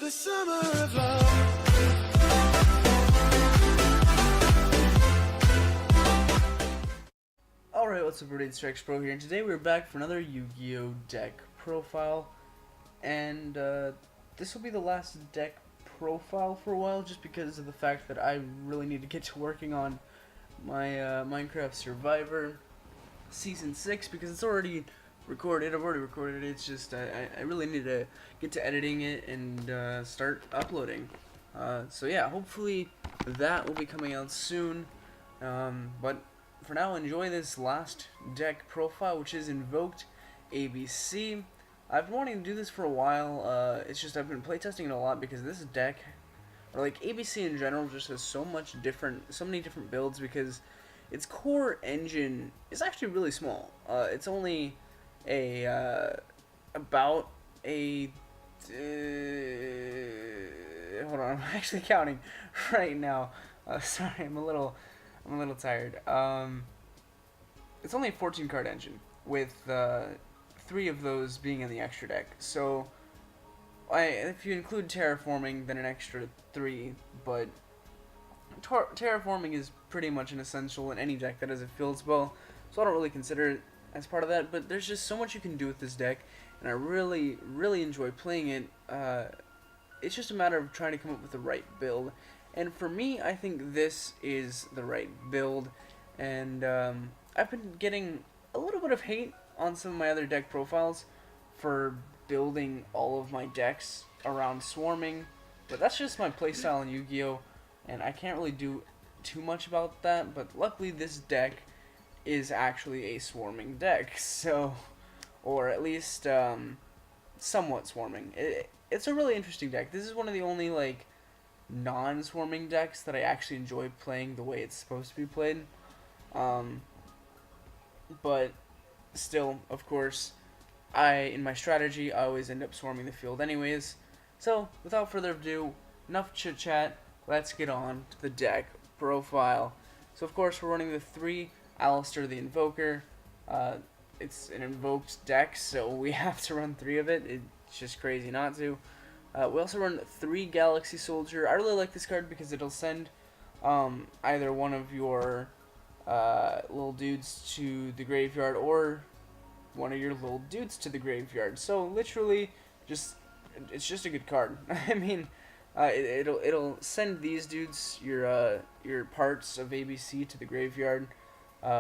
the summer of love. Alright, what's up everybody, it's Strikes Pro here, and today we're back for another Yu-Gi-Oh! Deck profile, and this will be the last deck profile for a while, just because of the fact that I really need to get to working on my Minecraft Survivor Season 6, because it's already recorded. I've already recorded it. It's just I really need to get to editing it and start uploading. So yeah, hopefully that will be coming out soon, but for now, enjoy this last deck profile, which is Invoked ABC. I've been wanting to do this for a while. It's just I've been playtesting it a lot because this deck, or like ABC in general, just has so many different builds, because its core engine is actually really small. It's only about a hold on, I'm actually counting right now. Sorry, I'm a little tired. It's only a 14 card engine, with 3 of those being in the extra deck. So, if you include terraforming, then an extra 3. But terraforming is pretty much an essential in any deck that has a field spell, so I don't really consider it as part of that. But there's just so much you can do with this deck, and I really enjoy playing it. It's just a matter of trying to come up with the right build. And for me, I think this is the right build, and I've been getting a little bit of hate on some of my other deck profiles for building all of my decks around swarming, but that's just my playstyle in Yu-Gi-Oh! And I can't really do too much about that, but luckily this deck is actually a swarming deck, so, or at least somewhat swarming. It's a really interesting deck. This is one of the only, like, non-swarming decks that I actually enjoy playing the way it's supposed to be played. But still, of course, in my strategy, I always end up swarming the field anyways. So, without further ado, enough chit-chat, let's get on to the deck profile. So, of course, we're running the 3 Alistair the Invoker. It's an invoked deck, so we have to run 3 of it. It's just crazy not to. We also run 3 Galaxy Soldier. I really like this card because it'll send either one of your little dudes to the graveyard, or one of your little dudes to the graveyard. So literally, it's just a good card. I mean, it'll send these dudes, your parts of ABC, to the graveyard,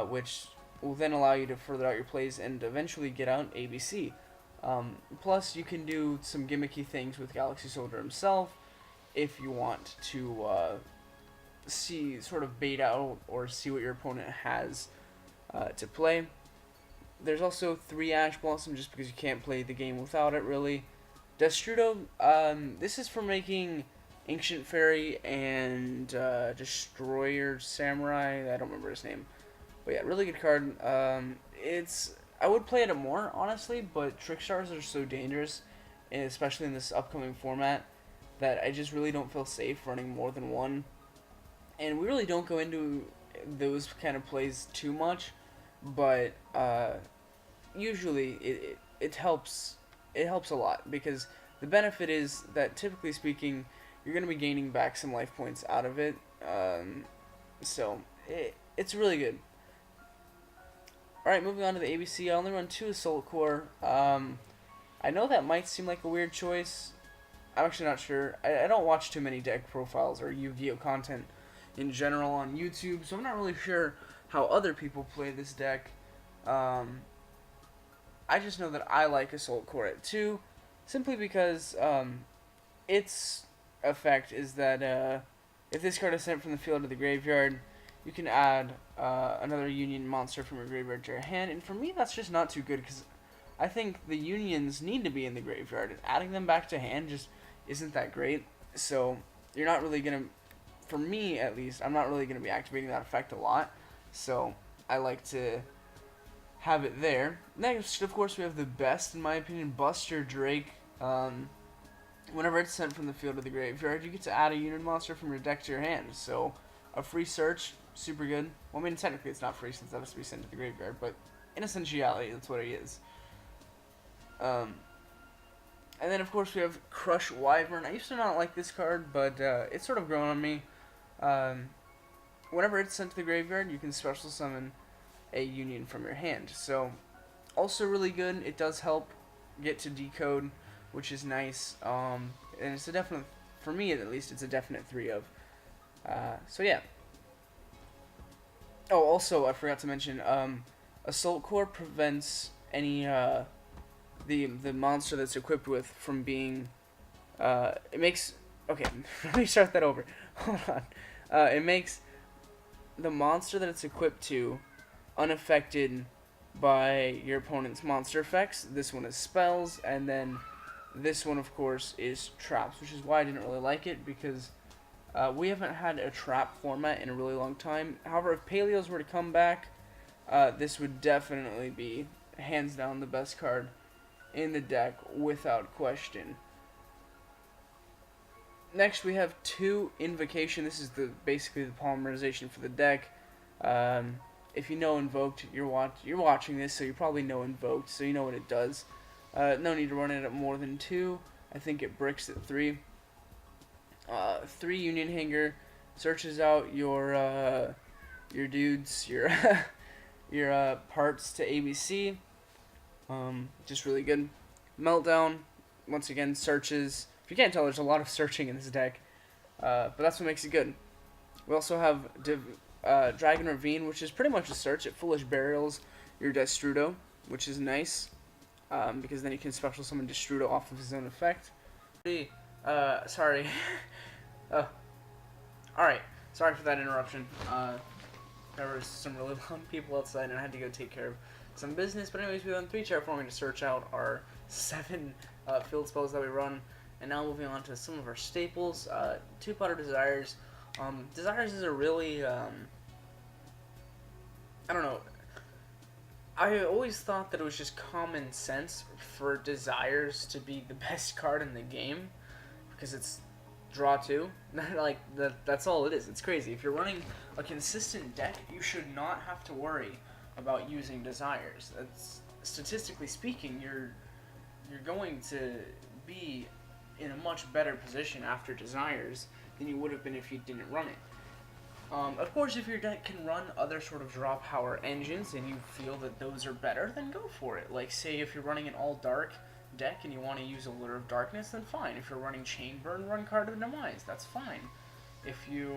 which will then allow you to further out your plays and eventually get out ABC. Plus, you can do some gimmicky things with Galaxy Soldier himself if you want to sort of bait out or see what your opponent has to play. There's also 3 Ash Blossom, just because you can't play the game without it, really. Destrudo, this is for making Ancient Fairy and Destroyer Samurai. I don't remember his name. But yeah, really good card. I would play it more, honestly, but Trick Stars are so dangerous, and especially in this upcoming format, that I just really don't feel safe running more than one. And we really don't go into those kind of plays too much, but usually it helps. It helps a lot, because the benefit is that, typically speaking, you're going to be gaining back some life points out of it. So it's really good. Alright, moving on to the ABC, I only run 2 Assault Core. I know that might seem like a weird choice. I'm actually not sure. I don't watch too many deck profiles or Yu-Gi-Oh! Content in general on YouTube, so I'm not really sure how other people play this deck. I just know that I like Assault Core at 2, simply because its effect is that if this card is sent from the field to the graveyard, you can add another Union monster from your graveyard to your hand, and for me that's just not too good, because I think the Unions need to be in the graveyard, and adding them back to hand just isn't that great. So you're not really going to, for me at least, I'm not really going to be activating that effect a lot, so I like to have it there. Next, of course, we have the best, in my opinion, Buster Drake. Whenever it's sent from the field to the graveyard, you get to add a Union monster from your deck to your hand, so a free search, super good. Well, I mean, technically it's not free since that has to be sent to the graveyard, but in essentiality, that's what it is. And And then, of course, we have Crush Wyvern. I used to not like this card, but it's sort of grown on me. Um, Whenever it's sent to the graveyard, you can special summon a Union from your hand. So, also really good. It does help get to Decode, which is nice. And it's a definite, for me at least, it's a definite 3 of. So yeah. Oh, also, I forgot to mention, Assault Core prevents any, the monster that's equipped with from being, it makes, okay, let me start that over. Hold on. It makes the monster that it's equipped to unaffected by your opponent's monster effects. This one is spells, and then this one, of course, is traps, which is why I didn't really like it, because we haven't had a trap format in a really long time. However, if Paleos were to come back, this would definitely be, hands down, the best card in the deck, without question. Next, we have 2 Invocation. This is basically the polymerization for the deck. If you know Invoked, you're watching this, so you probably know Invoked, so you know what it does. No need to run it at more than 2. I think it bricks at 3. 3 Union Hanger searches out your dudes, your your parts to ABC. Just really good. Meltdown, once again, searches. If you can't tell, there's a lot of searching in this deck, but that's what makes it good. We also have Dragon Ravine, which is pretty much a search. It Foolish Burials your Destrudo, which is nice, because then you can special summon Destrudo off of his own effect. Sorry. Alright, sorry for that interruption. There was some really long people outside, and I had to go take care of some business. But anyways, we went 3 terraforming to search out our 7 field spells that we run. And now moving on to some of our staples. 2-Potter Desires. Desires is a really, I don't know. I always thought that it was just common sense for Desires to be the best card in the game, because it's draw 2. Like, that's all it is. It's crazy. If you're running a consistent deck, you should not have to worry about using Desires. That's, statistically speaking, you're going to be in a much better position after Desires than you would have been if you didn't run it. Of course, if your deck can run other sort of draw power engines and you feel that those are better, then go for it. Like, say if you're running an all-dark deck and you want to use a Lure of Darkness, then fine. If you're running Chainburn, run Card of Demise. That's fine. If you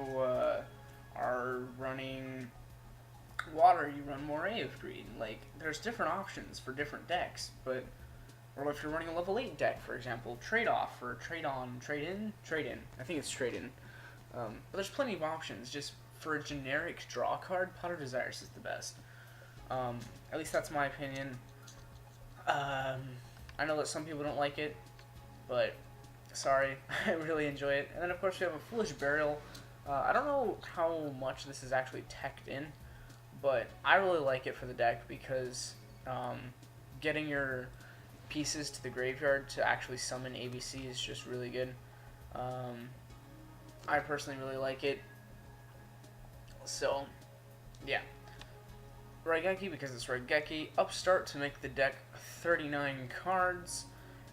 are running Water, you run Moray of Greed. Like, there's different options for different decks, but... Or if you're running a level 8 deck, for example, Trade-Off, or Trade-On, Trade-In? Trade-In. I think it's Trade-In. But there's plenty of options. Just for a generic draw card, Potter Desires is the best. At least that's my opinion. I know that some people don't like it, but sorry, I really enjoy it. And then of course we have a Foolish Burial. I don't know how much this is actually teched in, but I really like it for the deck because getting your pieces to the graveyard to actually summon ABC is just really good. I personally really like it. So, yeah. Raigeki because it's Raigeki. Upstart to make the deck 39 cards.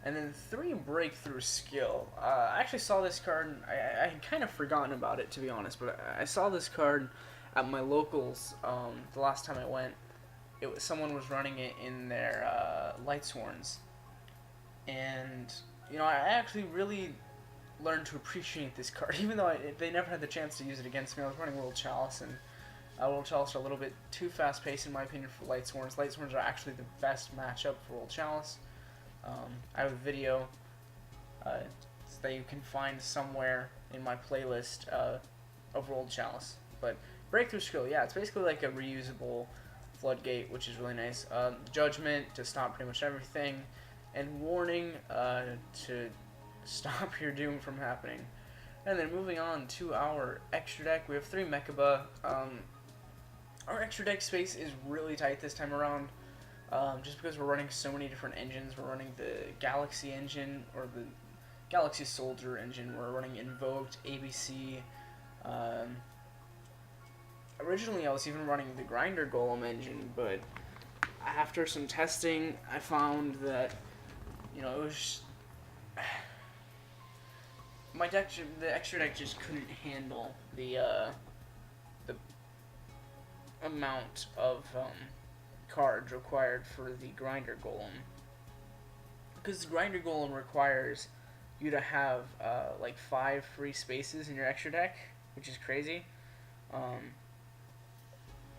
And then 3 Breakthrough Skill. I actually saw this card. I had kind of forgotten about it, to be honest. But I saw this card at my locals the last time I went. Someone was running it in their Lightsworns. And, you know, I actually really learned to appreciate this card, even though they never had the chance to use it against me. I was running World Chalice, and World Chalice are a little bit too fast-paced, in my opinion, for Lightsworns. Lightsworns are actually the best matchup for World Chalice. I have a video that you can find somewhere in my playlist of World Chalice. But Breakthrough Skill, yeah, it's basically like a reusable Floodgate, which is really nice. Judgment to stop pretty much everything, and Warning to stop your doom from happening. And then moving on to our extra deck, we have 3 Mechaba. Our extra deck space is really tight this time around, just because we're running so many different engines. We're running the Galaxy engine, or the Galaxy Soldier engine. We're running Invoked, ABC. Originally I was even running the Grinder Golem engine, but after some testing, I found that, you know, my deck, the extra deck just couldn't handle the amount of cards required for the Grinder Golem. Because the Grinder Golem requires you to have like 5 free spaces in your extra deck, which is crazy.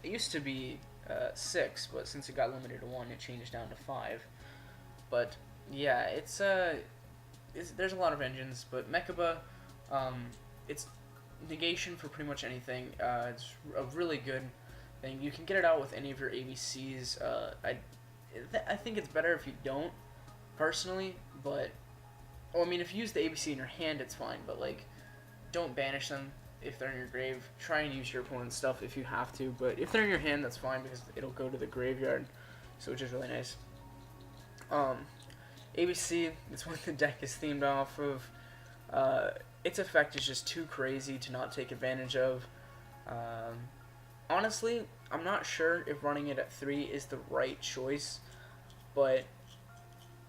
It used to be 6, but since it got limited to 1, it changed down to 5. But yeah, it's there's a lot of engines, but Mechaba, it's negation for pretty much anything. It's a really good thing. You can get it out with any of your ABCs. I think it's better if you don't, personally, but well, I mean, if you use the ABC in your hand, it's fine, but like, don't banish them if they're in your grave. Try and use your opponent's stuff if you have to, but if they're in your hand, that's fine because it'll go to the graveyard, so which is really nice. ABC, it's what the deck is themed off of. Its effect is just too crazy to not take advantage of. Honestly, I'm not sure if running it at 3 is the right choice, but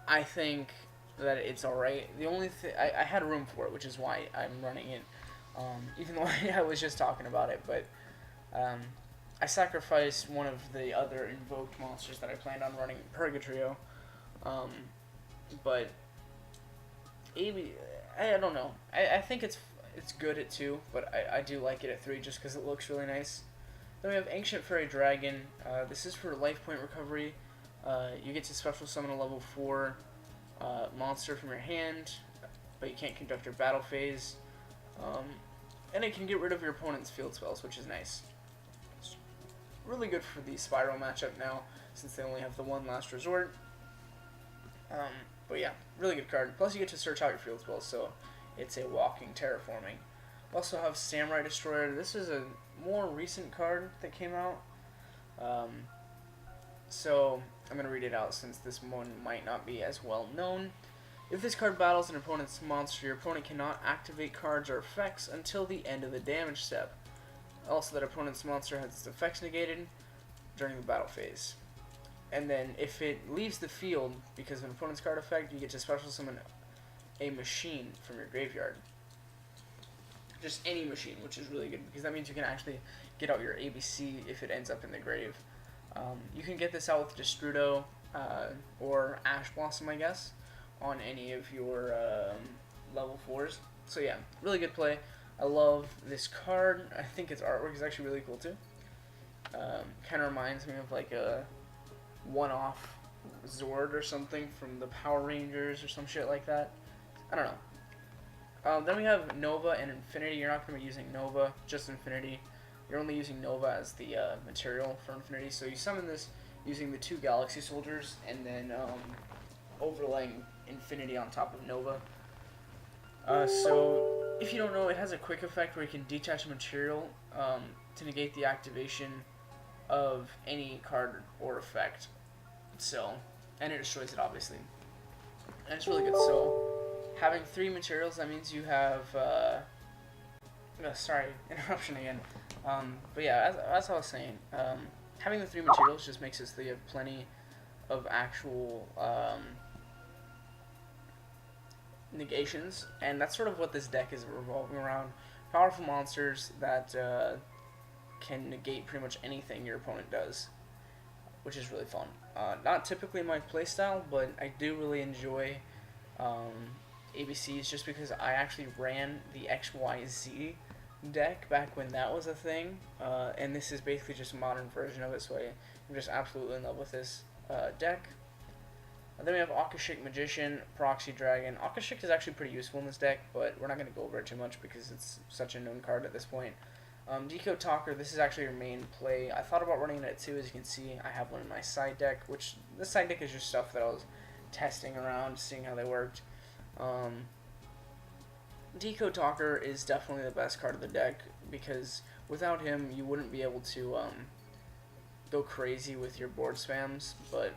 I think that it's alright. The only thing, I had room for it, which is why I'm running it, even though I was just talking about it, but I sacrificed one of the other invoked monsters that I planned on running, Purgatrio, but I don't know. I think it's good at 2, but I do like it at 3 just because it looks really nice. Then we have Ancient Fairy Dragon. This is for life point recovery. You get to special summon a level 4 monster from your hand, but you can't conduct your battle phase. And it can get rid of your opponent's field spells, which is nice. It's really good for the Spiral matchup now, since they only have the one last resort. But yeah, really good card. Plus you get to search out your field spells, so it's a walking terraforming. We also have Samurai Destroyer. This is a more recent card that came out. So I'm going to read it out since this one might not be as well known. If this card battles an opponent's monster, your opponent cannot activate cards or effects until the end of the damage step. Also, that opponent's monster has its effects negated during the battle phase. And then if it leaves the field because of an opponent's card effect, you get to special summon a machine from your graveyard. Just any machine, which is really good because that means you can actually get out your ABC if it ends up in the grave. You can get this out with Destrudo or Ash Blossom, I guess, on any of your level 4s. So yeah, really good play. I love this card. I think its artwork is actually really cool too. Kind of reminds me of like a one-off Zord or something from the Power Rangers or some shit like that. I don't know. Then we have Nova and Infinity. You're not going to be using Nova, just Infinity. You're only using Nova as the material for Infinity. So you summon this using the 2 Galaxy Soldiers and then overlaying Infinity on top of Nova. So if you don't know, it has a quick effect where you can detach a material to negate the activation of any card or effect. So, and it destroys it obviously. And it's really good. So, having 3 materials, that means you have, sorry, interruption again. But yeah, as I was saying, having the 3 materials just makes it so you have plenty of actual negations, and that's sort of what this deck is revolving around. Powerful monsters that can negate pretty much anything your opponent does, which is really fun. Not typically my playstyle, but I do really enjoy ABCs just because I actually ran the XYZ deck back when that was a thing, and this is basically just a modern version of it, so I'm just absolutely in love with this deck. And then we have Akashic Magician, Proxy Dragon. Akashic is actually pretty useful in this deck, but we're not going to go over it too much because it's such a known card at this point. Decode Talker, this is actually your main play. I thought about running it too, as you can see. I have one in my side deck, which this side deck is just stuff that I was testing around, seeing how they worked. Decode Talker is definitely the best card of the deck because without him, you wouldn't be able to go crazy with your board spams, but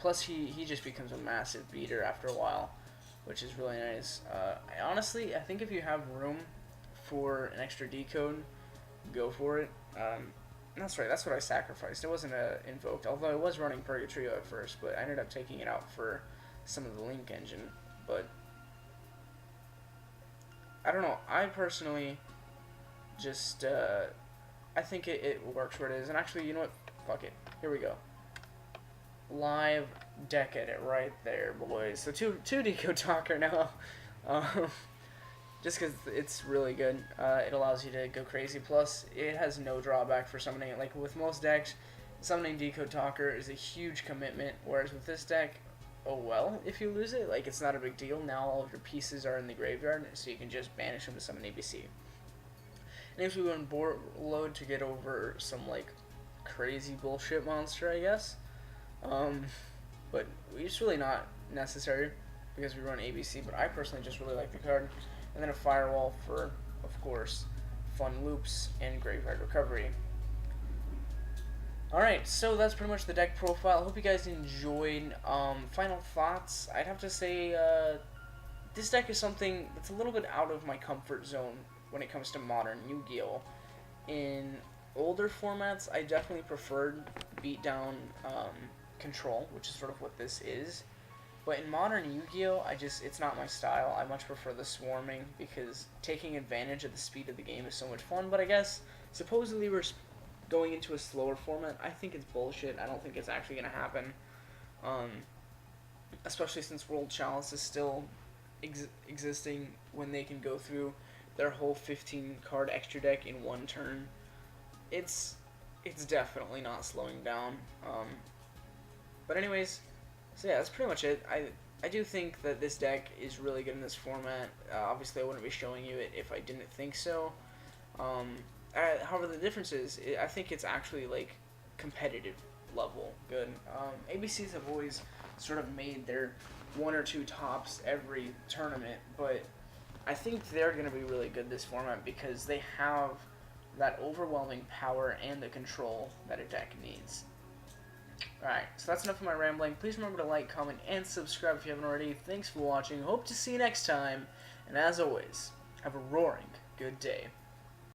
plus he just becomes a massive beater after a while, which is really nice. Honestly, I think if you have room for an extra decode, go for it. That's right, that's what I sacrificed. It wasn't invoked, although I was running Purgatrio at first, but I ended up taking it out for some of the Link engine. But I don't know. I personally just I think it works where it is. And actually, you know what? Fuck it. Here we go. Live deck edit right there, boys. So two Deco Talker now. Um, just because it's really good. It allows you to go crazy. Plus, it has no drawback for summoning it. Like with most decks, summoning Decode Talker is a huge commitment, whereas with this deck, oh well, if you lose it, like it's not a big deal. Now all of your pieces are in the graveyard, so you can just banish them to summon ABC. Next we go in board load to get over some like crazy bullshit monster, I guess. But it's really not necessary because we run ABC, but I personally just really like the card. And then a Firewall for, of course, fun loops and graveyard recovery. Alright, so that's pretty much the deck profile. I hope you guys enjoyed. Final thoughts, I'd have to say this deck is something that's a little bit out of my comfort zone when it comes to modern Yu-Gi-Oh! In older formats, I definitely preferred beatdown control, which is sort of what this is. But in modern Yu-Gi-Oh!, it's not my style. I much prefer the swarming because taking advantage of the speed of the game is so much fun. But I guess supposedly we're going into a slower format. I think it's bullshit. I don't think it's actually going to happen. Especially since World Chalice is still existing when they can go through their whole 15 card extra deck in one turn. It's definitely not slowing down. But anyways, so yeah, that's pretty much it. I do think that this deck is really good in this format. Obviously, I wouldn't be showing you it if I didn't think so. However, the difference is, I think it's actually like competitive level good. ABCs have always sort of made their one or two tops every tournament, but I think they're going to be really good this format because they have that overwhelming power and the control that a deck needs. Alright, so that's enough of my rambling. Please remember to like, comment, and subscribe if you haven't already. Thanks for watching. Hope to see you next time. And as always, have a roaring good day.